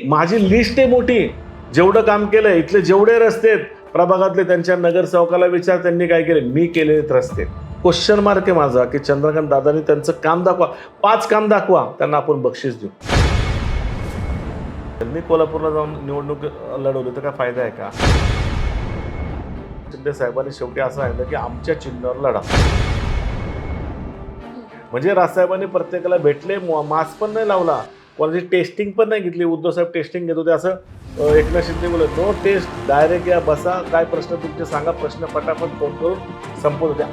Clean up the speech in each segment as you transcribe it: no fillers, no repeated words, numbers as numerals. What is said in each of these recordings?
माझी लिस्ट आहे मोठी, जेवढं काम केलं इथले जेवढे रस्ते आहेत प्रभागातले, त्यांच्या नगरसेवकाला विचार त्यांनी काय केले, मी केलेले रस्ते. क्वेश्चन मार्क आहे माझा की चंद्रकांत दादांनी त्यांचं काम दाखवा, 5 काम दाखवा, त्यांना आपण बक्षीस देऊ. त्यांनी कोल्हापूरला जाऊन निवडणूक लढवली तर काय फायदा आहे का? शिंदे साहेबांनी शेवटी असं सांगितलं की आमच्या चिन्हावर लढा. म्हणजे राजसाहेबांनी प्रत्येकाला भेटले, मास्क पण नाही लावला, कोणाची टेस्टिंग पण नाही घेतली. उद्धव साहेब टेस्टिंग घेत होते असं एकनाथ शिंदे बोलत, नो टेस्ट, डायरेक्ट या बसा, काय प्रश्न तुमचे सांगा, प्रश्न पटापट फोन करून संपवत होत्या.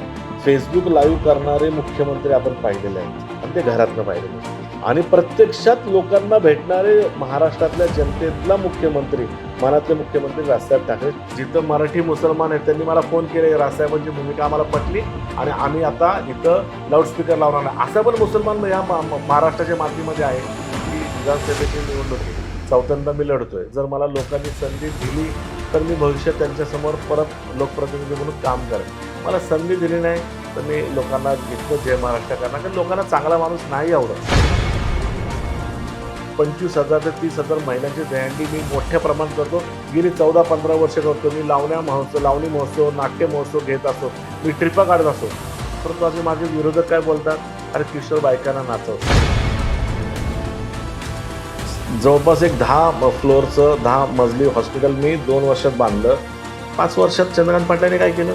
फेसबुक लाईव्ह करणारे मुख्यमंत्री आपण पाहिलेले आहेत आणि ते घरातनं पाहिलेले, आणि प्रत्यक्षात लोकांना भेटणारे महाराष्ट्रातल्या जनतेतला मुख्यमंत्री, मनातले मुख्यमंत्री राजसाहेब ठाकरे. जिथं मराठी मुसलमान आहेत त्यांनी मला फोन केले, राजसाहेबांची भूमिका आम्हाला पटली आणि आम्ही आता इथं लाऊडस्पीकर लावणार नाही. असं पण मुसलमान या महाराष्ट्राच्या मातीमध्ये आहे की विधानसभेची निवडणूक चौथ्यांदा मी लढतोय. जर मला लोकांनी संधी दिली तर मी भविष्यात त्यांच्यासमोर परत लोकप्रतिनिधी म्हणून काम करेन. मला संधी दिली नाही तर मी लोकांना इतकं जय महाराष्ट्र करणार, कारण लोकांना चांगला माणूस नाही आवडत. 25,000 ते 30,000 महिलांची दहीहंडी मी मोठ्या प्रमाणात करतो. गेली 14-15 वर्ष करतो. मी लावणी महोत्सव, नाट्य महोत्सव घेत असतो, मी ट्रिपा काढत असतो. परंतु आज माझे विरोधक काय बोलतात, अरे किशोर बायकांना नाचवतो. जवळपास एक 10 फ्लोअरचं 10 मजली हॉस्पिटल मी 2 वर्षात बांधलं. 5 वर्षात चंद्रकांत पाटलांनी काय केलं,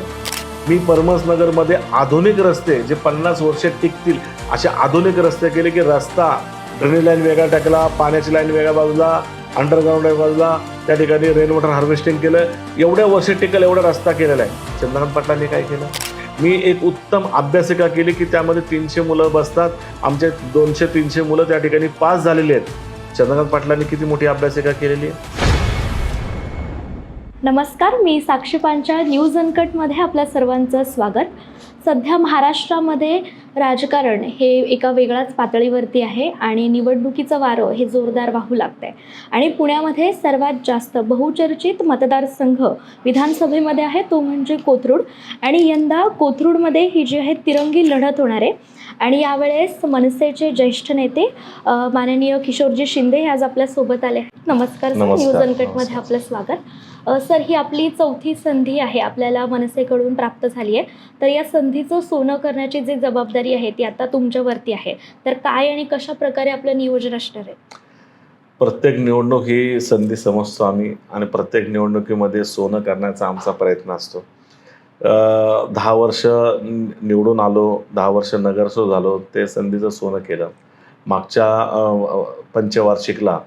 मी परमसनगरमध्ये आधुनिक रस्ते जे 50 वर्ष टिकतील असे आधुनिक रस्ते केले की रस्ता ड्रेनेज लाईन वेगळा टाकला, पाण्याची लाईन वेगळ्या बाजूला, अंडरग्राऊंड वेगळ्या बाजूला, त्या ठिकाणी रेन वॉटर हार्वेस्टिंग केलं. एवढ्या वर्ष टिकल एवढा रस्ता केलेला आहे. चंद्रकांत पाटलांनी काय केलं, मी एक उत्तम अभ्यासिका केली की त्यामध्ये 300 मुलं बसतात. आमचे 200-300 मुलं त्या ठिकाणी पास झालेली आहेत. चंद्रकांत पाटलांनी किती मोठी अभ्यासिका केलेली आहे. नमस्कार, मी साक्षी पांचाळ, न्यूज अनकटमध्ये आपल्या सर्वांचं स्वागत. सध्या महाराष्ट्रामध्ये राजकारण हे एका वेगळ्याच पातळीवरती आहे आणि निवडणुकीचं वारं हे जोरदार वाहू लागतं आहे. आणि पुण्यामध्ये सर्वात जास्त बहुचर्चित मतदारसंघ विधानसभेमध्ये आहे तो म्हणजे कोथरूड. आणि यंदा कोथरूडमध्ये ही जी आहे तिरंगी लढत होणार आहे. आणि यावेळेस मनसेचे ज्येष्ठ नेते माननीय किशोरजी शिंदे हे आज आपल्यासोबत आले आहेत. नमस्कार सर, न्यूज अनकटमध्ये आपलं स्वागत. सर, ही आपली 4थी संधी आहे, आपल्याला मनसेकडून प्राप्त झाली आहे. तर या संधीचं सोनं करण्याची जी जबाबदारी आहे ती आता तुमच्यावरती आहे. तर काय आणि कशा प्रकारे आपलं नियोजन असणार आहे? प्रत्येक निवडणूक ही संधी समजतो आम्ही आणि प्रत्येक निवडणुकीमध्ये सोनं करण्याचा आमचा प्रयत्न असतो. 10 वर्ष निवडून आलो, 10 वर्ष नगरसेवक झालो, ते संधीचं सोनं केलं. मागच्या पंचवार्षिकला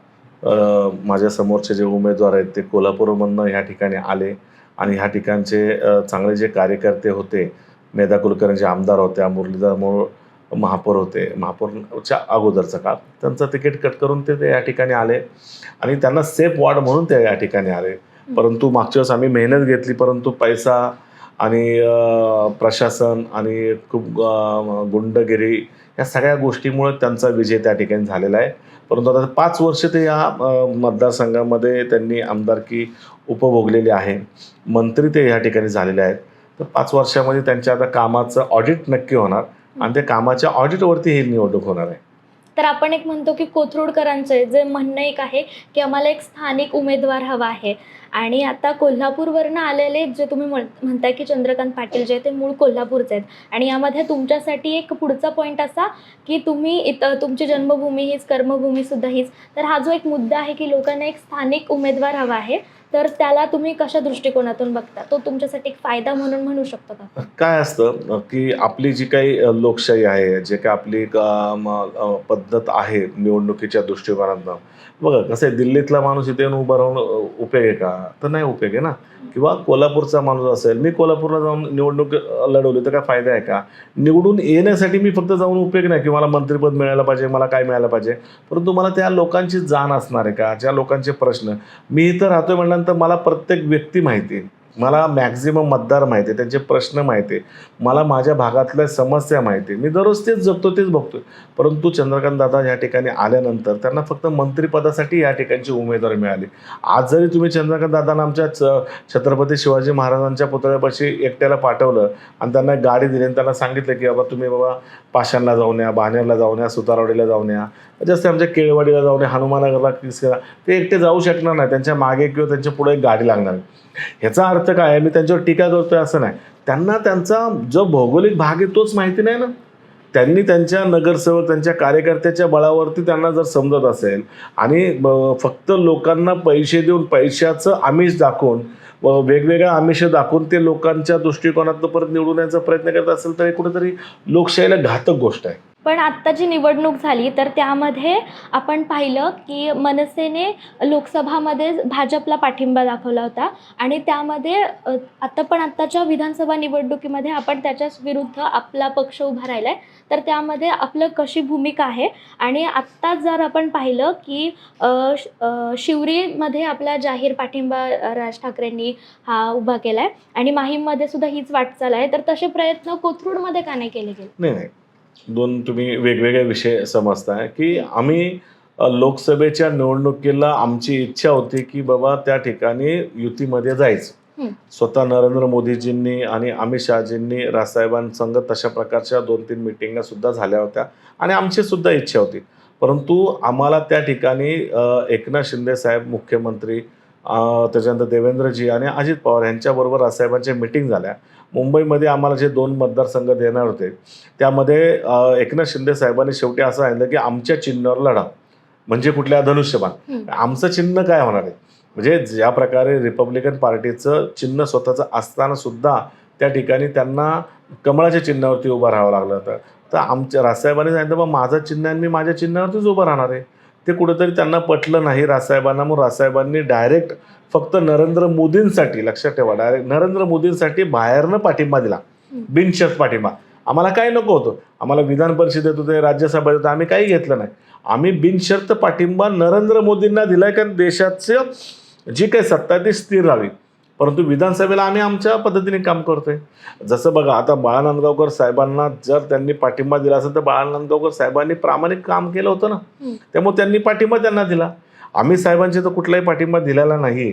माझ्या समोरचे जे उमेदवार आहेत ते कोल्हापूरमधनं ह्या ठिकाणी आले आणि ह्या ठिकाणचे चांगले जे कार्यकर्ते होते, मेधा कुलकर्णी आमदार होत्या, मुरलीधर मोहोळ महापौर होते, महापौरच्या अगोदरचा काळ, त्यांचं तिकीट कट करून ते या ठिकाणी आले आणि त्यांना सेफ वॉर्ड म्हणून ते या ठिकाणी आले. परंतु मागच्या वेळेस आम्ही मेहनत घेतली, परंतु पैसा आणि प्रशासन आणि खूप गुंडगिरी या सगळ्या गोष्टीमुळे त्यांचा विजय त्या ठिकाणी झालेला आहे. परंतु आता 5 वर्ष ते या मतदारसंघामध्ये त्यांनी आमदारकी उपभोगलेली आहे, मंत्री ते या ठिकाणी झालेले आहेत. तर 5 वर्षामध्ये त्यांच्या आता कामाचं ऑडिट नक्की होणार आणि त्या कामाच्या ऑडिटवरती ही निवडणूक होणार आहे. तर आपण एक म्हणतो की कोथरूडकरांचं जे म्हणणं एक आहे की आम्हाला एक स्थानिक उमेदवार हवा आहे. आणि आता कोल्हापूरवरनं आलेले जे तुम्ही म्हणताय की चंद्रकांत पाटील जे ते मूळ कोल्हापूरचे आहेत. आणि यामध्ये तुमच्यासाठी एक पुढचा पॉईंट असा की तुम्ही इथं तुमची जन्मभूमी हीच, कर्मभूमीसुद्धा हीच. तर हा जो एक मुद्दा आहे की लोकांना एक स्थानिक उमेदवार हवा आहे, तर त्याला तुम्ही कशा दृष्टिकोनातून बघता? तो तुमच्यासाठी एक फायदा म्हणून म्हणू शकतो का? काय असतं की आपली जी काही लोकशाही आहे, जे काही आपली पद्धत आहे निवडणुकीच्या दृष्टिकोनातनं, बघा कसं आहे, दिल्लीतला माणूस इथे येऊन उभा राहून उपयोग आहे का? तर नाही उपयोग आहे ना. किंवा कोल्हापूरचा माणूस असेल, मी कोल्हापूरला जाऊन निवडणूक लढवली तर काय फायदा आहे का? निवडून येण्यासाठी मी फक्त जाऊन उपयोग नाही की मला मंत्रिपद मिळायला पाहिजे, मला काय मिळायला पाहिजे, परंतु मला त्या लोकांची जाण असणार आहे का? ज्या लोकांचे प्रश्न, मी इथं राहतोय म्हटल्यानंतर मला प्रत्येक व्यक्ती माहिती आहे, मला मॅक्झिमम मतदार माहिती आहे, त्यांचे प्रश्न माहिती आहे, मला माझ्या भागातल्या समस्या माहिती आहे. मी दररोज तेच जगतो, तेच बघतोय. परंतु चंद्रकांत दादा या ठिकाणी आल्यानंतर त्यांना फक्त मंत्रिपदासाठी या ठिकाणची उमेदवारी मिळाली. आज जरी तुम्ही चंद्रकांत दादांना आमच्या छत्रपती शिवाजी महाराजांच्या पुतळ्यापाशी एकट्याला पाठवलं आणि त्यांना गाडी दिली आणि त्यांना सांगितलं की बाबा तुम्ही पाषाणला जाऊन या, बाणेरला जाऊन या, सुतारवाडीला जाऊन या, जसं आमच्या केळवाडीला जाऊन या, हनुमानगरला किस करा, ते एकटे जाऊ शकणार नाही. त्यांच्या मागे किंवा त्यांच्या पुढे एक गाडी लागणार. ह्याचा अर्थ काय आहे? मी त्यांच्यावर टीका करतोय असं नाही. त्यांना त्यांचा जो भौगोलिक भाग आहे तोच माहिती नाही ना. त्यांनी त्यांच्या नगरसेवक, त्यांच्या कार्यकर्त्याच्या बळावरती त्यांना जर समजत असेल आणि फक्त लोकांना पैसे देऊन, पैशाचं आमिष दाखवून, वेगवेगळ्या आमिष दाखवून ते लोकांच्या दृष्टिकोनातून परत निवडून यायचा प्रयत्न करत असेल तर हे कुठेतरी लोकशाहीला घातक गोष्ट आहे. पण आत्ता जी निवडणूक झाली तर त्यामध्ये आपण पाहिलं की मनसेने लोकसभामध्ये भाजपला पाठिंबा दाखवला होता आणि त्यामध्ये आत्ताच्या विधानसभा निवडणुकीमध्ये आपण त्याच्या विरुद्ध आपला पक्ष उभा राहिला आहे. तर त्यामध्ये आपलं कशी भूमिका आहे? आणि आत्ता जर आपण पाहिलं की शिवरीमध्ये आपला जाहीर पाठिंबा राज ठाकरेंनी हा उभा केला आहे आणि माहीममध्ये सुद्धा हीच वाटचाल आहे. तर तसे प्रयत्न कोथरूडमध्ये का नाही केले गेले? नाही, दोन तुम्ही वेगवेगळे विषय समजताय की आम्ही लोकसभेच्या निवडणुकीला आमची इच्छा होती की बाबा त्या ठिकाणी युतीमध्ये जायचं. स्वतः नरेंद्र मोदीजींनी आणि अमित शहाजींनी राजसाहेबांसंग तशा प्रकारच्या 2-3 मिटिंगा सुद्धा झाल्या होत्या आणि आमची सुद्धा इच्छा होती. परंतु आम्हाला त्या ठिकाणी एकनाथ शिंदे साहेब मुख्यमंत्री, त्याच्यानंतर देवेंद्रजी आणि अजित पवार यांच्याबरोबर राजसाहेबांच्या मिटिंग झाल्या. मुंबईमध्ये आम्हाला जे 2 मतदारसंघ देणार होते त्यामध्ये एकनाथ शिंदे साहेबांनी शेवटी असं सांगितलं की आमच्या चिन्हावर लढा. म्हणजे कुठल्या? धनुष्यबाण. आमचं चिन्ह काय होणार आहे? म्हणजे ज्या प्रकारे रिपब्लिकन पार्टीचं चिन्ह स्वतःचं असताना सुद्धा त्या ठिकाणी त्यांना कमळाच्या चिन्हावरती उभं राहावं लागलं होतं. तर आमच्या राजसाहेबांनी सांगितलं मग माझं चिन्ह आणि मी माझ्या चिन्हावरतीच उभं राहणार आहे. ते कुठेतरी त्यांना पटलं नाही राजसाहेबांना. मग राजसाहेबांनी डायरेक्ट फक्त नरेंद्र मोदींसाठी, लक्षात ठेवा, डायरेक्ट नरेंद्र मोदींसाठी बाहेरनं पाठिंबा दिला, बिनशर्त पाठिंबा. आम्हाला काय नको होतं, आम्हाला विधान परिषदेत होते, राज्यसभेत होतं, आम्ही काही घेतलं नाही. आम्ही बिनशर्त पाठिंबा नरेंद्र मोदींना दिलाय कारण देशाचं जी काही सत्ता ती स्थिर राहावी. परंतु विधानसभेला आम्ही आमच्या पद्धतीने काम करतोय. जसं बघा, आता बाळा नांदगावकर साहेबांना जर त्यांनी पाठिंबा दिला असेल तर बाळा नांदगावकर साहेबांनी प्रामाणिक काम केलं होतं ना, त्यामुळे त्यांनी पाठिंबा त्यांना दिला. आम्ही साहेबांची तर कुठलाही पाठिंबा दिलेला नाही.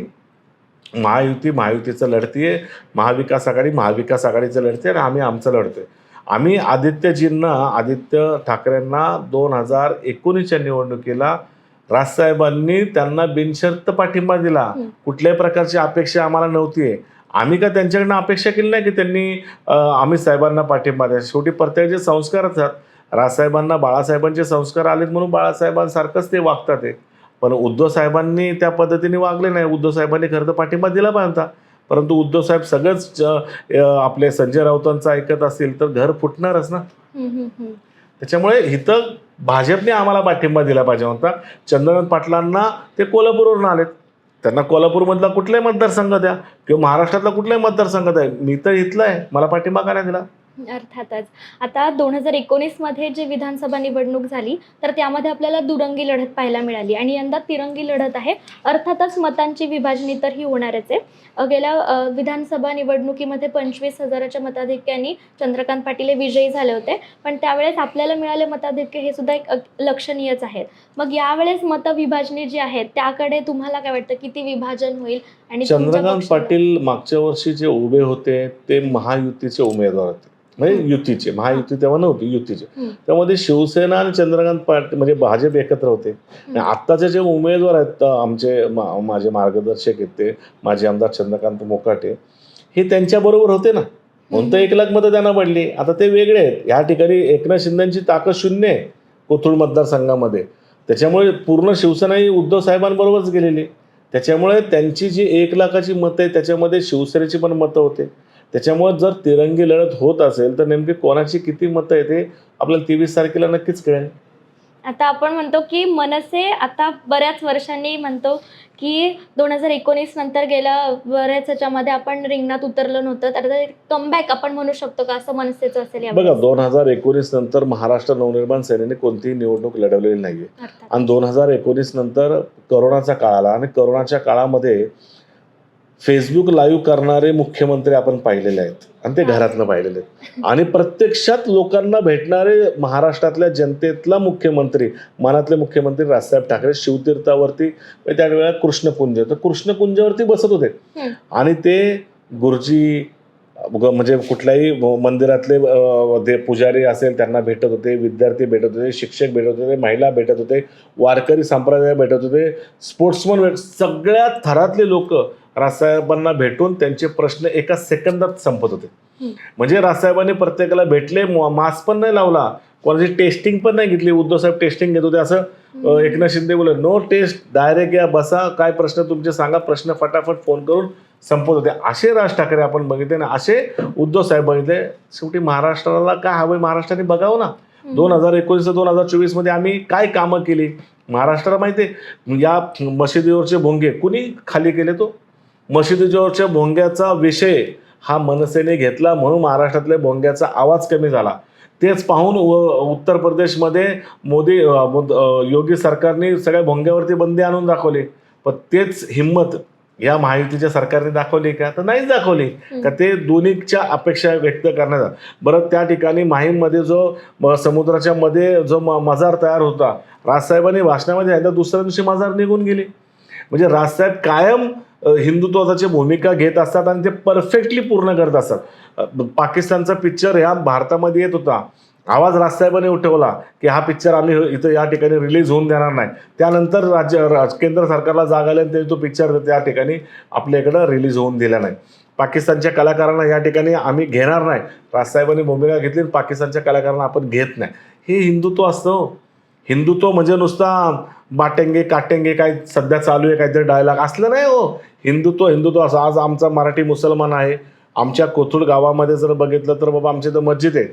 महायुतीचं लढतीये, महाविकास आघाडीचं लढते आणि आम्ही आमचं लढतोय. आम्ही आदित्य ठाकरेंना 2019च्या निवडणुकीला राजसाहेबांनी त्यांना बिनशर्त पाठिंबा दिला. कुठल्याही प्रकारची अपेक्षा आम्हाला नव्हती. आम्ही का त्यांच्याकडनं अपेक्षा केली नाही की त्यांनी अमित साहेबांना पाठिंबा द्या. शेवटी प्रत्येकाचे संस्कार असतात. राजसाहेबांना बाळासाहेबांचे संस्कार आलेत म्हणून बाळासाहेबांसारखंच ते वागतात. पण उद्धव साहेबांनी त्या पद्धतीने वागले नाही. उद्धव साहेबांनी खरं तर पाठिंबा दिला पाहिजे होता. परंतु उद्धव साहेब सगळंच आपले संजय राऊतांचं ऐकत असतील तर घर फुटणारच ना. त्याच्यामुळे इथं भाजपने आम्हाला पाठिंबा दिला पाहिजे होता. चंद्रकांत पाटलांना ते कोल्हापूरवरून आलेत, त्यांना कोल्हापूरमधला कुठलाही मतदारसंघ द्या किंवा महाराष्ट्रातला कुठलाही मतदारसंघ द्या, मी तर इथला आहे, मला पाठिंबा का नाही दिला? अर्थातच. आता 2019मध्ये जे विधानसभा निवडणूक झाली तर त्यामध्ये आपल्याला दुरंगी लढत पाहायला मिळाली आणि यंदा तिरंगी लढत आहे. अर्थातच मतांची विभाजणी तर ही होणारच आहे. गेल्या विधानसभा निवडणुकीमध्ये 25,000च्या मताधिक्याने चंद्रकांत पाटील हे विजयी झाले होते. पण त्यावेळेस आपल्याला मिळाले मताधिक्य हे सुद्धा एक लक्षणीयच आहेत. मग यावेळेस मतविभाजनी जी आहे त्याकडे तुम्हाला काय वाटतं, किती विभाजन होईल? आणि चंद्रकांत पाटील मागच्या वर्षी जे उभे होते ते महायुतीचे उमेदवार होते, म्हणजे युतीचे. महायुती तेव्हा नव्हती, युतीचे. त्यामध्ये शिवसेना आणि चंद्रकांत पाटील म्हणजे भाजप एकत्र होते. आत्ताचे जे उमेदवार आहेत आमचे माझे मार्गदर्शक आहेत ते माजी आमदार चंद्रकांत मोकाटे, हे त्यांच्याबरोबर होते ना, म्हणून तर 1 लाख मतं त्यांना पडली. आता ते वेगळे आहेत. या ठिकाणी एकनाथ शिंदेची ताकद शून्य आहे कोथरूड मतदारसंघामध्ये. त्याच्यामुळे पूर्ण शिवसेना ही उद्धव साहेबांबरोबरच गेलेली. त्याच्यामुळे त्यांची जी 1 लाखाची मतं आहे त्याच्यामध्ये शिवसेनेची पण मतं होते. त्याच्यामुळे जर तिरंगी लढत होत असेल तर नेमकी कोणाची किती मतं आहे ते आपल्याला 23 तारखेला नक्कीच कळेल. आता आपण म्हणतो की मनसे आता बऱ्याच वर्षांनी म्हणतो की 2019 नंतर गेल्या बऱ्याच ह्याच्यामध्ये आपण रिंगणात उतरलो नव्हतं, तर कमबॅक आपण म्हणू शकतो का, असं मनसेचं असेल? बघा, 2019 नंतर महाराष्ट्र नवनिर्माण सेनेने कोणतीही निवडणूक लढवलेली नाहीये. आणि 2019 नंतर करोनाचा काळ आला आणि करोनाच्या काळामध्ये फेसबुक लाईव्ह करणारे मुख्यमंत्री आपण पाहिलेले आहेत आणि ते घरातनं पाहिलेले आहेत. आणि प्रत्यक्षात लोकांना भेटणारे महाराष्ट्रातल्या जनतेतला मुख्यमंत्री, मनातले मुख्यमंत्री राजसाहेब ठाकरे शिवतीर्थावरती त्यावेळेला कृष्णकुंज, तर कृष्णकुंजावरती बसत होते आणि ते गुरुजी, म्हणजे कुठल्याही मंदिरातले ते पुजारी असेल त्यांना भेटत होते, विद्यार्थी भेटत होते, शिक्षक भेटत होते, महिला भेटत होते, वारकरी संप्रदाय भेटत होते, स्पोर्ट्समन सगळ्या थरातले लोक राजसाहेबांना भेटून त्यांचे प्रश्न एका सेकंदात संपत होते. म्हणजे राजसाहेबांनी प्रत्येकाला भेटले, मास्क पण नाही लावला, कोणाची टेस्टिंग पण नाही घेतली. उद्धव साहेब टेस्टिंग घेत होते असं एकनाथ शिंदे बोलले, नो टेस्ट, डायरेक्ट या बसा, काय प्रश्न तुमचे सांगा, प्रश्न फटाफट फोन करून संपत होते. असे राज ठाकरे आपण बघितले ना, असे उद्धव साहेब बघितले. शेवटी महाराष्ट्राला काय हवंय महाराष्ट्राने बघावं ना. 2019 2024 मध्ये आम्ही काय कामं केली महाराष्ट्राला माहिती आहे. या मशिदीवरचे भोंगे कुणी खाली केले? तो मशिदीवरच्या भोंग्याचा विषय हा मनसेने घेतला म्हणून महाराष्ट्रातल्या भोंग्याचा आवाज कमी झाला. तेच पाहून उत्तर प्रदेशमध्ये योगी सरकारने सगळ्या भोंग्यावरती बंदी आणून दाखवली. पण तेच हिंमत या महायुतीच्या सरकारने दाखवली का? तर नाहीच दाखवली. का ते दोन्हीच्या अपेक्षा व्यक्त करण्याचा. बरं, त्या ठिकाणी माहीममध्ये जो समुद्राच्या मध्ये जो मजार तयार होता, राजसाहेबांनी भाषणामध्ये सांगितलं, दुसऱ्या दिवशी मजार निघून गेली. म्हणजे राजसाहेब कायम हिंदुत्वाची भूमिका घेत असतात आणि ते परफेक्टली पूर्ण करत असतात. पाकिस्तानचा पिक्चर ह्या भारतामध्ये येत होता, आवाज राजसाहेबांनी उठवला की हा पिक्चर आम्ही इथं या ठिकाणी रिलीज होऊन देणार नाही. त्यानंतर केंद्र सरकारला जाग आली आणि त्यांनी तो पिक्चर त्या ठिकाणी आपल्या इकडं रिलीज होऊन दिला नाही. पाकिस्तानच्या कलाकारांना या ठिकाणी आम्ही घेणार नाही, राजसाहेबांनी भूमिका घेतली, पाकिस्तानच्या कलाकारांना आपण घेत नाही. हे हिंदुत्व असतं. हिंदुत्व म्हणजे नुसता बाटेंगे काटेंगे काय सध्या चालू आहे काहीतरी डायलॉग असलं नाही हो. हिंदुत्व असं. आज आमचा मराठी मुसलमान आहे, आमच्या कोथरूड गावामध्ये जर बघितलं तर बाबा आमची तर मस्जिद आहे,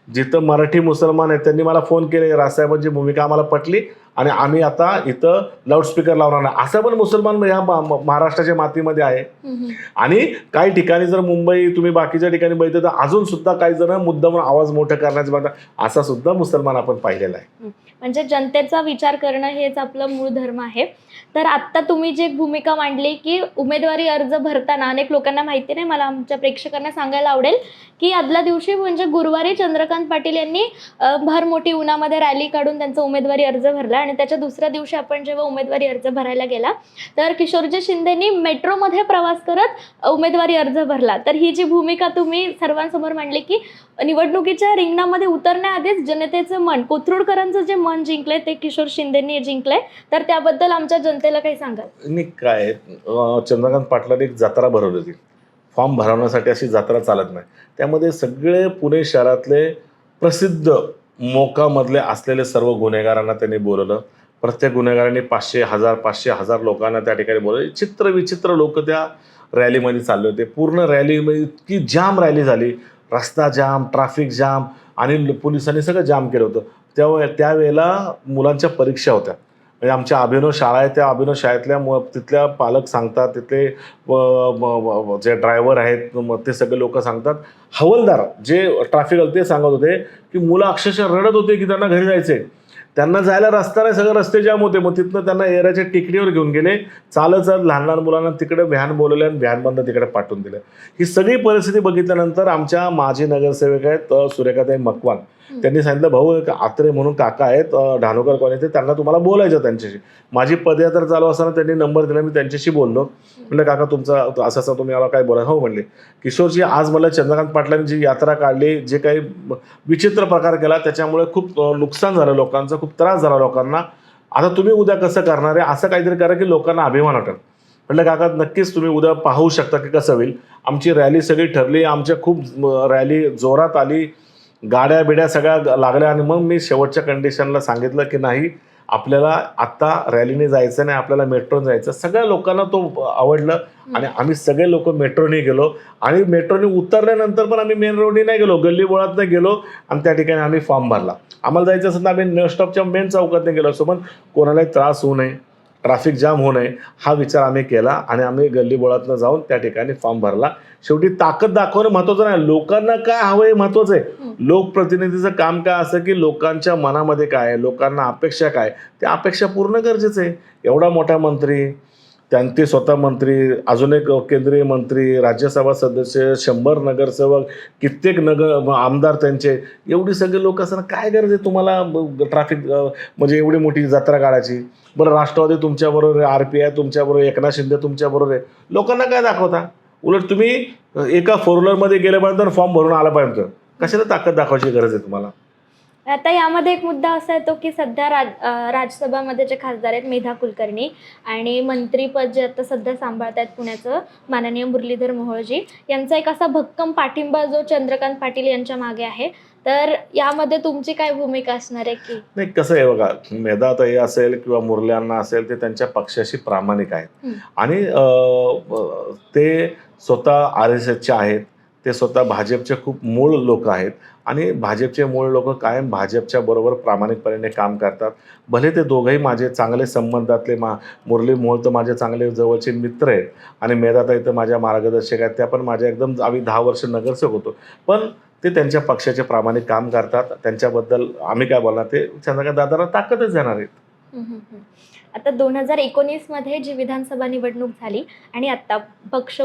जिथं मराठी मुसलमान आहेत त्यांनी मला फोन केले, राजसाहेबांची भूमिका आम्हाला पटली आणि आम्ही आता इथं लाऊडस्पीकर लावणार नाही. असं पण मुसलमान ह्या महाराष्ट्राच्या मातीमध्ये आहे. आणि काही ठिकाणी जर मुंबई तुम्ही बाकीच्या ठिकाणी बघितलं तर अजून सुद्धा काही जण मुद्दाम आवाज मोठं करण्याचं बघा, असा सुद्धा मुसलमान आपण पाहिलेला आहे. म्हणजे जनतेचा विचार करणं हेच आपलं मूळ धर्म आहे. तर आत्ता तुम्ही जी एक भूमिका मांडली की उमेदवारी अर्ज भरताना अनेक लोकांना माहिती नाही, मला आमच्या प्रेक्षकांना सांगायला आवडेल की आदल्या दिवशी म्हणजे गुरुवारी चंद्रकांत पाटील यांनी भर मोठी उन्हामध्ये रॅली काढून त्यांचा उमेदवारी अर्ज भरला आणि त्याच्या दुसऱ्या दिवशी आपण जेव्हा उमेदवारी अर्ज भरायला गेला तर किशोरजी शिंदेनी मेट्रोमध्ये प्रवास करत उमेदवारी अर्ज भरला. तर ही जी भूमिका तुम्ही सर्वांसमोर मांडली की निवडणुकीच्या रिंगणामध्ये उतरण्याआधीच जनतेचं मन, कोथरूडकरांचं जे मन जिंकलंय ते किशोर शिंदेनी जिंकलंय. तर त्याबद्दल आमच्या जनतेला काही सांगाल? नाही, काय चंद्रकांत पाटलांनी एक जत्रा भरवली होती. फॉर्म भरवण्यासाठी अशी जत्रा चालत नाही. त्यामध्ये सगळे पुणे शहरातले प्रसिद्ध मोकामधले असलेले सर्व गुन्हेगारांना त्यांनी बोलवलं. प्रत्येक गुन्हेगारांनी 500,000 लोकांना त्या ठिकाणी बोलवलं. चित्र विचित्र लोक त्या रॅलीमध्ये चालले होते. पूर्ण रॅलीमध्ये इतकी जाम रॅली झाली, रस्ता जाम, ट्रॅफिक जाम आणि पोलिसांनी सगळं जाम केलं होतं. त्यावेळेला मुलांच्या परीक्षा होत्या. म्हणजे आमच्या अभिनव शाळा आहे, त्या अभिनव शाळेतल्या तिथल्या पालक सांगतात, तिथले जे ड्रायव्हर आहेत ते सगळे लोक सांगतात, हवालदार जे ट्रॅफिक ते सांगत होते की मुलं अक्षरशः रडत होते की त्यांना घरी जायचे, त्यांना जायला रस्ता नाही, सगळे रस्ते जाम होते. मग तिथनं त्यांना एरियाच्या टेकडीवर घेऊन गेले, चालत लहान लहान मुलांना तिकडे व्हॅन बोलवले आणि व्हॅन बंद तिकडे पाठवून दिलं. ही सगळी परिस्थिती बघितल्यानंतर आमच्या माजी नगरसेवक आहेत सुरेखाताई मकवान, त्यांनी सांगितलं, भाऊ एक आत्रे म्हणून काका आहेत ढाणोकर कॉलनीचे, त्यांना तुम्हाला बोलायचं त्यांच्याशी. माझी पदयात्रा चालू असताना त्यांनी नंबर दिला, मी त्यांच्याशी बोललो. म्हटलं काका तुमचं असं असं तुम्ही मला काय बोलायचं? हो म्हणले. किशोरजी आज मला चंद्रकांत पाटलांनी जी यात्रा काढली, जे काही विचित्र प्रकार केला त्याच्यामुळे खूप नुकसान झालं लोकांचं, खूप त्रास झाला लोकांना. आता तुम्ही उद्या कसं करणार आहे? असं काहीतरी करा की लोकांना अभिमान वाटेल. म्हटलं काका नक्कीच तुम्ही उद्या पाहू शकता की कसं होईल. आमची रॅली सगळी ठरली, आमच्या खूप रॅली जोरात आली, गाड्या बिड्या सगळ्या लागल्या. आणि मग मी शेवटच्या कंडिशनला सांगितलं की नाही, आपल्याला आत्ता रॅलीने जायचं नाही, आपल्याला मेट्रोने जायचं. सगळ्या लोकांना तो आवडलं आणि आम्ही सगळे लोक मेट्रोने गेलो. आणि मेट्रोने उतरल्यानंतर पण आम्ही मेन रोडने नाही गेलो, गल्ली बोळातनं गेलो आणि त्या ठिकाणी आम्ही फॉर्म भरला. आम्हाला जायचं असेल तर आम्ही नॉनस्टॉपच्या मेन चौकातने गेलो असतो, पण कोणालाही त्रास होऊ नये, ट्रॅफिक जाम होऊ नये हा विचार आम्ही केला आणि आम्ही गल्ली बोळातनं जाऊन त्या ठिकाणी फॉर्म भरला. शेवटी ताकद दाखवणं महत्त्वाचं नाही, लोकांना काय हवं हे महत्त्वाचं आहे. लोकप्रतिनिधीचं काम काय असं की लोकांच्या मनामध्ये काय आहे, लोकांना अपेक्षा काय, त्या अपेक्षा पूर्ण गरजेचं आहे. एवढा मोठा मंत्री, त्यांचे स्वतः मंत्री, अजून एक केंद्रीय मंत्री, राज्यसभा सदस्य, 100 नगरसेवक, कित्येक आमदार त्यांचे, एवढी सगळे लोक असताना काय गरज आहे तुम्हाला ट्रॅफिक म्हणजे एवढी मोठी जत्रा काढायची? बरं राष्ट्रवादी तुमच्याबरोबर आहे, RPI तुमच्याबरोबर, एकनाथ शिंदे तुमच्याबरोबर आहे, लोकांना काय दाखवता? उलट तुम्ही एका फोर व्हीलरमध्ये गेल्यापर्यंत फॉर्म भरून आला पाहिजे. कशाला ताकद दाखवायची गरज आहे तुम्हाला? आता यामध्ये एक मुद्दा असा येतो की सध्या राज्यसभामध्ये जे खासदार आहेत मेधा कुलकर्णी आणि मंत्रीपद जे आता सध्या सांभाळत आहेत पुण्याचं माननीय मुरलीधर मोहोळजी, यांचा एक असा भक्कम पाठिंबा जो चंद्रकांत पाटील यांच्या मागे आहे. तर यामध्ये तुमची काय भूमिका असणार आहे की? नाही, कसं आहे बघा, मेधाताई असेल किंवा मुरल्यांना असेल, ते त्यांच्या पक्षाशी प्रामाणिक आहेत आणि ते स्वतः RSSचे आहेत. ते स्वतः भाजपचे खूप मूळ लोक आहेत आणि भाजपचे मूळ लोक कायम भाजपच्या बरोबर प्रामाणिकपणे काम करतात. भले ते दोघंही माझे चांगले संबंधातले मुरली मोहोळ तर माझे चांगले जवळचे मित्र आहेत आणि मेधाताई तर माझ्या मार्गदर्शक आहेत. त्या पण माझ्या एकदम, आम्ही 10 वर्ष नगरसेवक होतो. पण ते त्यांच्या पक्षाचे प्रामाणिक काम करतात. त्यांच्याबद्दल आम्ही काय बोलणार, ते चंद्रकांत दादाला ताकदच देणार आहेत. आता 2019 मध्ये जी विधानसभा निवडणूक झाली आणि आता पक्ष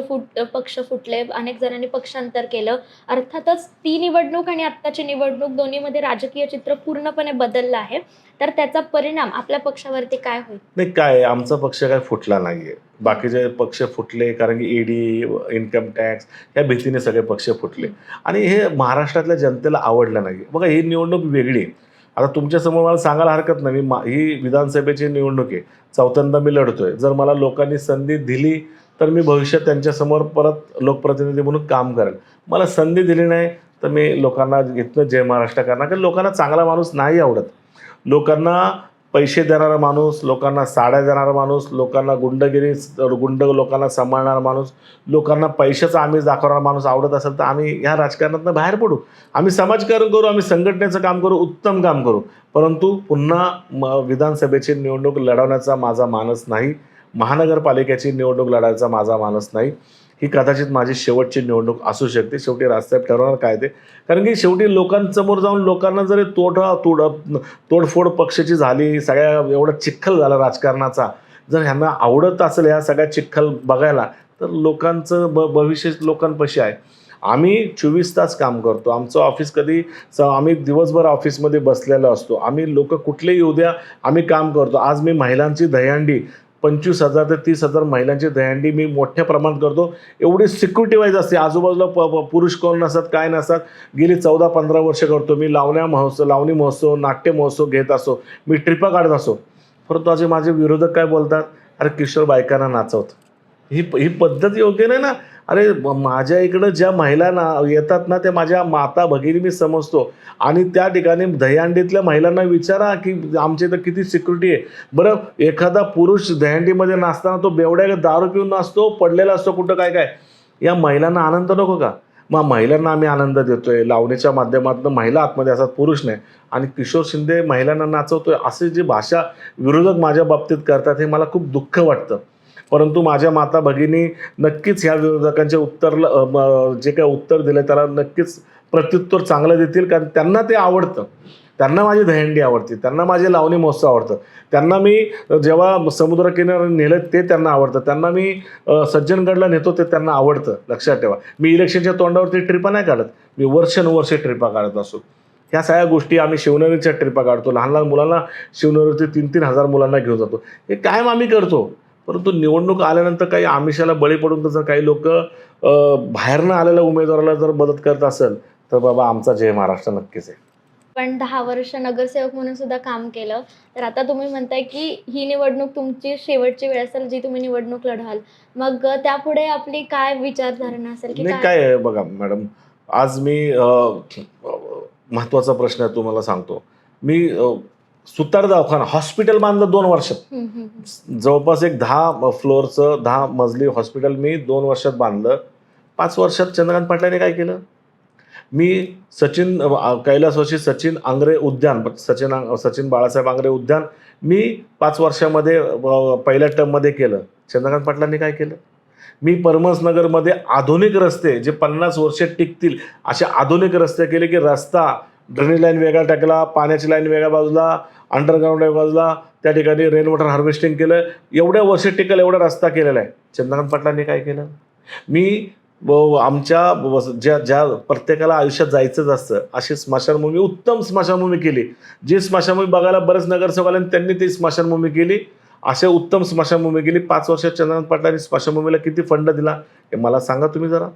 फुटले, अनेक जणांनी पक्षांतर केलं. अर्थातच ती निवडणूक आणि आत्ताची निवडणूक दोन्हीमध्ये राजकीय चित्र पूर्णपणे बदललं आहे. तर त्याचा परिणाम आपल्या पक्षावरती काय होईल? नाही, काय आहे, आमचा पक्ष काय फुटला नाहीये. बाकीचे पक्ष फुटले कारण की ईडी, इन्कम टॅक्स या भीतीने सगळे पक्ष फुटले आणि हे महाराष्ट्रातल्या जनतेला आवडलं नाही. बघा, ही निवडणूक वेगळी आहे. आता तुमच्यासमोर मला सांगायला हरकत नाही, ही विधानसभेची निवडणूक आहे. चौथ्यांदा मी लढतोय. जर मला लोकांनी संधी दिली तर मी भविष्यात त्यांच्यासमोर परत लोकप्रतिनिधी म्हणून काम करेल. मला संधी दिली नाही तर मी लोकांना इथनं जय महाराष्ट्र करणार, कारण लोकांना चांगला माणूस नाही आवडत. लोकांना पैसे देणारा माणूस, लोकांना साड्या देणारा माणूस, लोकांना गुंड लोकांना सांभाळणारा माणूस, लोकांना पैशाचा आमिष दाखवणारा माणूस आवडत असेल तर आम्ही ह्या राजकारणातून बाहेर पडू. आम्ही समाजकारण करू, आम्ही संघटनेचं काम करू, उत्तम काम करू. परंतु पुन्हा विधानसभेची निवडणूक लढवण्याचा माझा मानस नाही. महानगरपालिकेची निवडणूक लढायचा माझा मानस नाही. ही कदाचित माझी शेवटची निवडणूक असू शकते. शेवटी राजसाहेब ठरवणार काय ते. कारण की शेवटी लोकांसमोर जाऊन लोकांना जरी तोडफोड पक्षाची झाली, सगळ्या एवढा चिखल झाला राजकारणाचा, जर ह्यांना आवडत असेल ह्या सगळ्या चिखल बघायला, तर लोकांचं भविष्य लोकांपाशी आहे. आम्ही 24 तास काम करतो. आमचं ऑफिस आम्ही दिवसभर ऑफिसमध्ये बसलेलो असतो. आम्ही लोक कुठलेही येऊ द्या, आम्ही काम करतो. आज मी महिलांची दहीहंडी 25,000 ते 30,000 महिलांची दहीहंडी मी मोठ्या प्रमाणात करतो. एवढी सिक्युरिटी वाईज असते. आजूबाजूला पुरुष कोण नसतात, काय नसतात. गेली 14-15 वर्ष करतो मी. लावणी महोत्सव, नाट्य महोत्सव घेत असो, मी ट्रिपा काढत असो. परंतु आज माझे विरोधक काय बोलतात, अरे किशोर बायकांना नाचवतो. ही पद्धत योग्य नाही ना. अरे माझ्या इकडं ज्या महिला येतात ना, त्या माझ्या माता भगिनी मी समजतो आणि त्या ठिकाणी दहीहंडीतल्या महिलांना विचारा की आमच्या इथं किती सिक्युरिटी आहे. बरं, एखादा पुरुष दहीहंडीमध्ये नाचताना तो बेवड्या दारू पिऊन नाचतो, पडलेला असतो कुठं काय काय. या महिलांना आनंद नको का? मग महिलांना आम्ही आनंद देतोय. लावणीच्या माध्यमातून महिला आतमध्ये असतात, पुरुष नाही. आणि किशोर शिंदे महिलांना नाचवतोय, असे जी भाषा विरोधक माझ्या बाबतीत करतात, हे मला खूप दुःख वाटतं. परंतु माझ्या माता भगिनी नक्कीच ह्या विरोधकांचे जे काही उत्तर दिले त्याला नक्कीच प्रत्युत्तर चांगलं देतील, कारण त्यांना ते आवडतं. त्यांना माझी दहीहंडी आवडते, त्यांना माझे लावणी महोत्सव आवडतं, त्यांना मी जेव्हा समुद्रकिनाऱ्यावर नेलं ते त्यांना आवडतं, त्यांना मी सज्जनगडला नेतो ते त्यांना आवडतं. लक्षात ठेवा, मी इलेक्शनच्या तोंडावरती ट्रिपा नाही काढत. मी वर्षानुवर्षे ट्रिपा काढत असो. ह्या सगळ्या गोष्टी आम्ही शिवनेरीच्या ट्रिपा काढतो. लहान लहान मुलांना शिवनेरीवरती 3-3 हजार मुलांना घेऊन जातो. हे कायम आम्ही करतो. परंतु निवडणूक आल्यानंतर काही आमिषाला बळी पडून जर काही लोक बाहेरनं आलेल्या उमेदवाराला जर मदत करत असेल तर बाबा आमचा जय महाराष्ट्र नक्कीच आहे. पण 10 वर्ष नगरसेवक म्हणून सुद्धा काम केलं. तर आता तुम्ही म्हणताय की ही निवडणूक तुमची शेवटची वेळ असेल जी तुम्ही निवडणूक लढवाल. मग त्यापुढे आपली काय विचारधारणा असेल की नाही, काय आहे बघा मॅडम, आज मी महत्त्वाचा प्रश्न आहे तुम्हाला सांगतो. मी सुतार दवाखाना हॉस्पिटल बांधलं 2 वर्षात. जवळपास एक 10 फ्लोअरचं 10 मजली हॉस्पिटल मी 2 वर्षात बांधलं. 5 वर्षात चंद्रकांत पाटलांनी काय केलं? मी कैलासवासी सचिन आंग्रे उद्यान, सचिन बाळासाहेब आंग्रे उद्यान मी 5 वर्षामध्ये पहिल्या टर्ममध्ये केलं. चंद्रकांत पाटलांनी काय केलं? मी परमसनगरमध्ये आधुनिक रस्ते जे 50 वर्षे टिकतील असे आधुनिक रस्ते केले की रस्ता ड्रेनेज लाईन वेगळा टाकला, पाण्याची लाईन वेगळ्या बाजूला, अंडरग्राऊंड वेगळ्या बाजूला, त्या ठिकाणी रेन वॉटर हार्वेस्टिंग केलं. एवढ्या वर्षे टिकल एवढा रस्ता केलेला आहे. चंद्रकांत पाटलांनी काय केलं? मी आमच्या ज्या प्रत्येकाला आयुष्यात जायचंच असतं अशी स्मशानभूमी, उत्तम स्मशानभूमी केली. जी स्मशानभूमी बघायला बरेच नगरसेवक आले त्यांनी ती स्मशानभूमी केली. असे उत्तम स्मशानभूमी केली. 5 वर्षात चंद्रकांत पाटलांनी स्मशानभूमीला किती फंड दिला? हे मला सांगा तुम्ही जरा.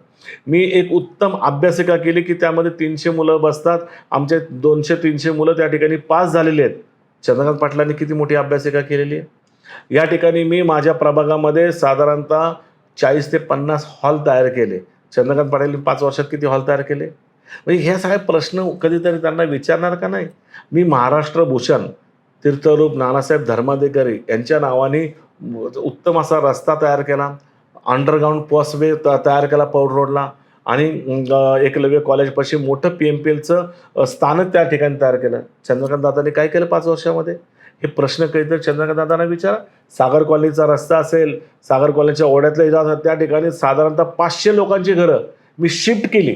मी एक उत्तम अभ्यासिका केली की त्यामध्ये 300 मुलं बसतात. आमचे 200-300 मुलं त्या ठिकाणी पास झालेली आहेत. चंद्रकांत पाटलांनी किती मोठी अभ्यासिका केलेली आहे. या ठिकाणी मी माझ्या प्रभागामध्ये साधारणतः 40 ते 50 हॉल तयार केले. चंद्रकांत पाटलांनी 5 वर्षात किती हॉल तयार केले. म्हणजे हे सगळे प्रश्न कधीतरी त्यांना विचारणार का नाही. मी महाराष्ट्र भूषण तीर्थरूप नानासाहेब धर्माधिकारी यांच्या नावाने उत्तम असा रस्ता तयार केला. अंडरग्राऊंड पॉसवे तयार केला पौड रोडला. आणि एकलव्य कॉलेजपाशी मोठं PMPLचं स्थानक त्या ठिकाणी तयार केलं. चंद्रकांत दादांनी काय केलं 5 वर्षामध्ये. हे प्रश्न कधीतरी चंद्रकांत दादांना विचारा. सागर कॉलनीचा रस्ता असेल, सागर कॉलनीच्या ओढ्यातल्या जात त्या ठिकाणी साधारणतः 500 लोकांची घरं मी शिफ्ट केली.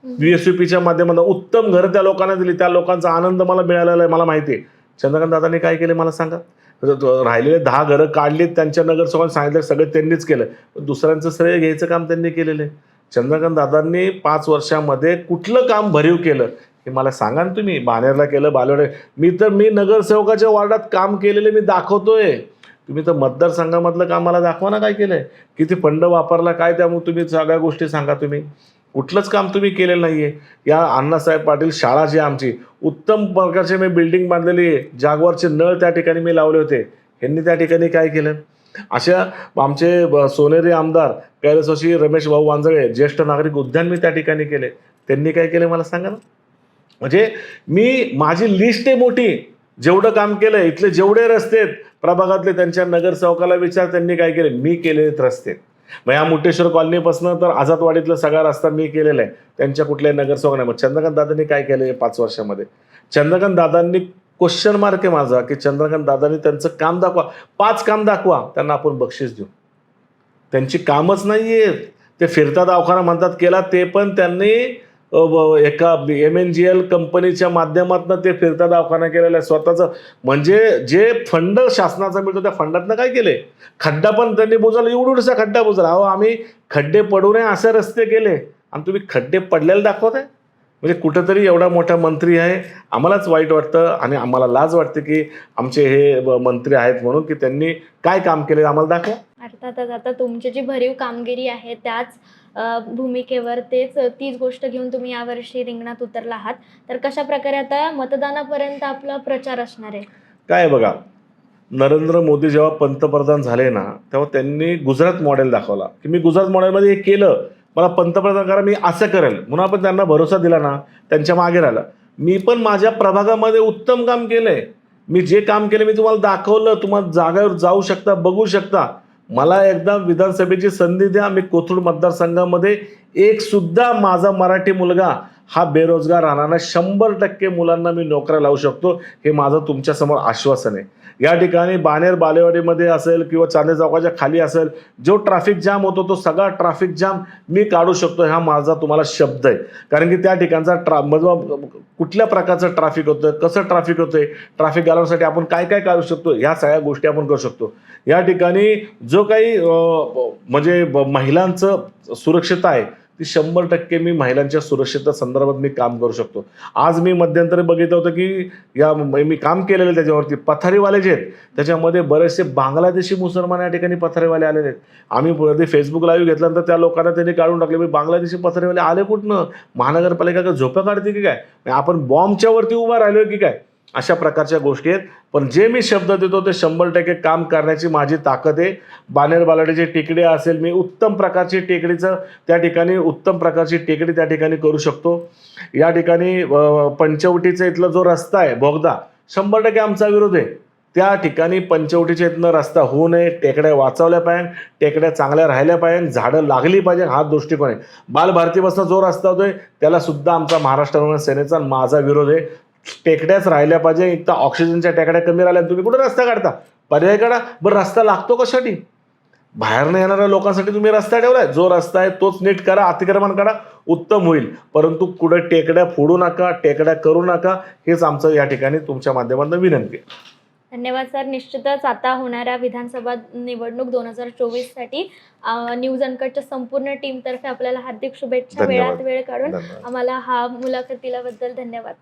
VSUPच्या माध्यमातून उत्तम घरं त्या लोकांना दिली. त्या लोकांचा आनंद मला मिळालेला आहे, मला माहिती आहे. चंद्रकांत दादांनी काय केले मला सांगा. राहिलेले 10 घरं काढलीत, त्यांच्या नगरसेवकांनी सांगितलं, सगळं त्यांनीच केलं. दुसऱ्यांचं श्रेय घ्यायचं काम त्यांनी केलेलं आहे. चंद्रकांत दादांनी 5 वर्षामध्ये कुठलं काम भरीव केलं हे मला सांगा ना तुम्ही. बाणेरला केलं, बालेवाडी. मी नगरसेवकाच्या वार्डात काम केलेले मी दाखवतोय. तुम्ही तर मतदारसंघामधलं काम मला दाखवा ना काय केलंय, किती फंड वापरला काय, त्यामुळे तुम्ही सगळ्या गोष्टी सांगा. तुम्ही कुठलंच काम तुम्ही केलेलं नाहीये. या अण्णासाहेब पाटील शाळा जी आमची उत्तम प्रकारचे मी बिल्डिंग बांधलेली आहे. जागवारचे नळ त्या ठिकाणी मी लावले होते. ह्यांनी त्या ठिकाणी काय केलं. अशा आमचे सोनेरी आमदार कैलासवासी रमेश भाऊ वांजळे ज्येष्ठ नागरिक उद्यान मी त्या ठिकाणी केले. त्यांनी काय केलं मला सांगा ना. म्हणजे माझी लिस्ट आहे मोठी. जेवढं काम केलं, इथले जेवढे रस्ते आहेत प्रभागातले, त्यांच्या नगरसेवकाला विचार त्यांनी काय केले. मी केलेले रस्ते. मग या मुठेश्वर कॉलनीपासून तर आझादवाडीतला सगळा रस्ता मी केलेला आहे. त्यांच्या कुठल्याही नगरसेवक नाही. मग चंद्रकांत दादांनी काय केलं 5 वर्षामध्ये. चंद्रकांत दादांनी क्वेश्चन मार्क आहे माझा की चंद्रकांत दादांनी त्यांचं काम दाखवा. 5 काम दाखवा, त्यांना आपण बक्षीस देऊ. त्यांची कामच नाही आहेत. ते फिरता दवाखाना म्हणतात केला, ते पण त्यांनी एका MNGL कंपनीच्या माध्यमातून ते फिरता दवाखाना केलेला आहे स्वतःचं. म्हणजे जे फंड शासनाचा मिळतो त्या फंडातनं काय केले. खड्डा पण त्यांनी बुजवला, एवढूसा खड्डा बुजवला. अहो आम्ही खड्डे पडू नये असे रस्ते केले आणि तुम्ही खड्डे पडलेले दाखवताय. म्हणजे कुठंतरी एवढा मोठा मंत्री आहे. आम्हालाच वाईट वाटतं आणि आम्हाला लाज वाटते की आमचे हे मंत्री आहेत म्हणून की त्यांनी काय काम केले आम्हाला दाखवा. अर्थातच आता तुमची जी भरीव कामगिरी आहे त्याच भूमिकेवर तीच गोष्ट घेऊन तुम्ही यावर्षी रिंगणात उतरला आहात. तर कशा प्रकारे आता मतदानापर्यंत आपला प्रचार असणार आहे. काय बघा, नरेंद्र मोदी जेव्हा पंतप्रधान झाले ना तेव्हा त्यांनी गुजरात मॉडेल दाखवला की मी गुजरात मॉडेलमध्ये हे केलं, मला पंतप्रधान करा, मी असं करेल. म्हणून आपण त्यांना भरोसा दिला ना, त्यांच्या मागे राहिला. मी पण माझ्या प्रभागामध्ये उत्तम काम केलंय. मी जे काम केलं मी तुम्हाला दाखवलं. तुम्हाला जागेवर जाऊ शकता, बघू शकता. मला एकदा विधानसभेची संधी द्या. मी कोथरूड मतदारसंघामध्ये एक सुद्धा माझा मराठी मुलगा हा बेरोजगार राहणार नाही. 100% मुलांना मी नोकऱ्या लावू शकतो. हे माझं तुमच्यासमोर आश्वासन आहे. या ठिकाणी बाणेर बालेवाडीमध्ये असेल किंवा चांदे चौकाच्या खाली असेल, जो ट्रॅफिक जाम होतो तो सगळा ट्रॅफिक जाम मी काढू शकतो. हा माझा तुम्हाला शब्द आहे. कारण की त्या ठिकाणचा कुठल्या प्रकारचं ट्रॅफिक होतं, कसं ट्रॅफिक होतंय, ट्रॅफिक घालवण्यासाठी आपण काय काय काढू शकतो, ह्या सगळ्या गोष्टी आपण करू शकतो. या ठिकाणी जो काही म्हणजे महिलांचं सुरक्षितता आहे ती 100% मी महिलांच्या सुरक्षितता संदर्भात मी काम करू शकतो. आज मी मध्यंतरी बघितलं होतं की मी काम केलेलं त्याच्यावरती पथारीवाले जे आहेत त्याच्यामध्ये बरेचसे बांगलादेशी मुसलमान या ठिकाणी पथारीवाले आलेले आहेत. आम्ही फेसबुक लाईव्ह घेतल्यानंतर त्या लोकांना त्यांनी काढून टाकले. बांगलादेशी पथारीवाले आले कुठनं, महानगरपालिका का झोपं काढते की काय, आपण बॉम्बच्या वरती उभा राहिलो की काय, अशा प्रकारच्या गोष्टी आहेत. पण जे मी शब्द देतो ते 100% काम करण्याची माझी ताकद आहे. बाणेर बालेवाडीची टेकडी असेल, मी उत्तम प्रकारची टेकडीचं त्या ठिकाणी उत्तम प्रकारची टेकडी त्या ठिकाणी करू शकतो. या ठिकाणी पंचवटीचा इथला जो रस्ता आहे बोगदा 100% आमचा विरोध आहे. त्या ठिकाणी पंचवटीच्या इथनं रस्ता होऊ नये. टेकड्या वाचवल्या पाहिजे, टेकड्या चांगल्या राहिल्या पाहिजे, झाडं लागली पाहिजे, हा दृष्टिकोन आहे. बालभारतीपासून जो रस्ता होतोय त्याला सुद्धा आमचा महाराष्ट्र सेनेचा माझा विरोध आहे. टेकड्याच राहिल्या पाहिजे. एक तर ऑक्सिजनच्या टेकड्या कमी राहिल्या, तुम्ही कुठे रस्ता काढता, पर्याय काढा. बरं रस्ता लागतो कशासाठी, बाहेरनं येणाऱ्या लोकांसाठी तुम्ही रस्ता ठेवलाय. जो रस्ता आहे तोच नीट करा, अतिक्रमण करा, उत्तम होईल. परंतु कुठे टेकड्या फोडू नका, टेकड्या करू नका. हेच आमचं या ठिकाणी तुमच्या माध्यमातून विनंती आहे. धन्यवाद सर. निश्चितच आता होणाऱ्या विधानसभा निवडणूक 2024साठी न्यूज अनकटच्या संपूर्ण टीमतर्फे आपल्याला हार्दिक शुभेच्छा. वेळात वेळ काढून आम्हाला हा मुलाखतीला बद्दल धन्यवाद.